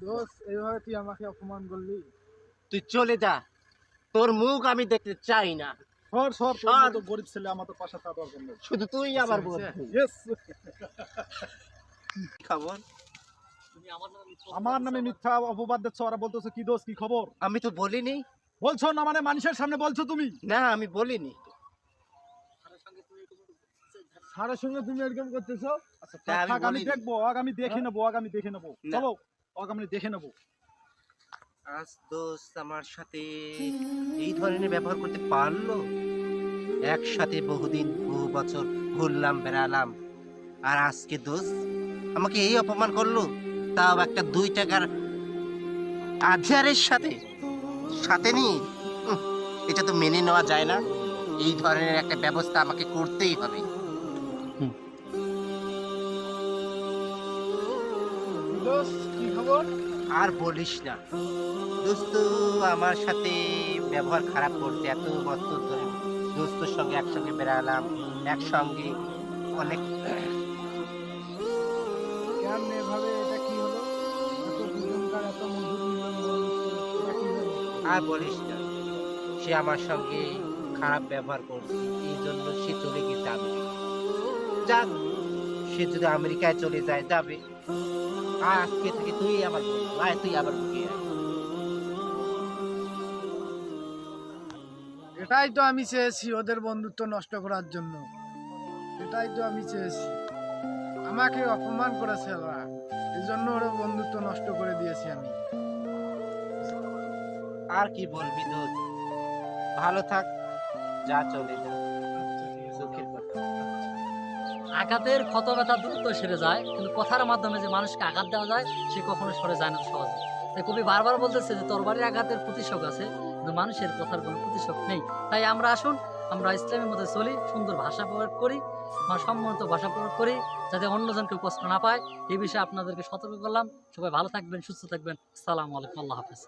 দোস্ত এইভাবে তুই আমাকে অপমান করলি। তুই চলে যা, তোর মুখ আমি দেখতে চাই না। সর সর, তোর সর। মতো গরিব ছেলে আমার তো পাশে থাকা দরকার নেই। শুধু তুই আমার হয়েছে? বন্ধু। Yes! খবর? আমার নামে মিথ্যা অপবাদ দিচ্ছ, ওরা বলতেছে কি দোষ কি খবর আমি তো বলিনি। বলছো না, মানে মানুষের সামনে বলছো তুমি। না, আমি বলিনি। সারের সঙ্গে তুমি এরকম করতেছো। আচ্ছা তা আমি থাক, আমি বলিনি। দেখবো, আগামী দেখে নেবো, আগামী দেখে নেবো। না। চলো আগামী দেখে নেবো। আজ দোস্ত আমার সাথে এই ধরনের ব্যবহার করতে পারলো? একসাথে বহুদিন বহু বছর ঘুরলাম বেড়ালাম, আর আজকে দোস্ত আমাকে এই অপমান করলো, তাও একটা 2 টাকার আধারের সাথে সাথে নিয়ে। উহ, এটা তো মেনে নেওয়া যায় না। এই ধরনের একটা ব্যবস্থা আমাকে করতেই হবে। দোস্ত কি খবর? আর বলিস না দোস্ত, আমার সাথে ব্যবহার খারাপ করছে এত বছর ধরে। দোস্তর সঙ্গে একসঙ্গে বেড়ালাম, একসঙ্গে অনেক। কেন এভাবে, এটা কি হলো? এত দুজনকার এত মধুর মিলন এটা কি হলো? আর বলিস না, সে আমার সঙ্গে খারাপ ব্যবহার করছে, এই জন্য সে চলে গেছে আমেরিকা। যাক, সে যদি আমেরিকায় চলে যায় যাবে, আর আজকে থেকে তুই আমার বন্ধু, আয় তুই আবার বুকে আয়। এটাই তো আমি চেয়েছি, ওদের বন্ধুত্ব নষ্ট করার জন্য। এটাই তো আমি চেয়েছি। আমাকে অপমান করেছে ওরা, এই জন্য ওরা বন্ধুত্ব নষ্ট করে দিয়েছি আমি। আর কি বলবি দোস্ত, ভালো থাক, যা চলে যা, সুখের কথা। আঘাতের ক্ষত ব্যথা দ্রুত সেরে যায়, কিন্তু কথার মাধ্যমে যে মানুষকে আঘাত দেওয়া যায় সে কখনো সরে যায় না সহজে। তাই কবি বারবার বলতেছে যে তরবারির আঘাতের প্রতিশোধ আছে, কিন্তু মানুষের কথার কোনো প্রতিশোধ নেই। তাই আমরা আসুন, আমরা ইসলামের মধ্যে চলি, সুন্দর ভাষা প্রয়োগ করি, সম্মানিত ভাষা প্রয়োগ করি, যাতে অন্যজনকে কষ্ট না পায়। এই বিষয়ে আপনাদেরকে সতর্ক করলাম। সবাই ভালো থাকবেন, সুস্থ থাকবেন। আসসালামু আলাইকুম, আল্লাহ হাফেজ।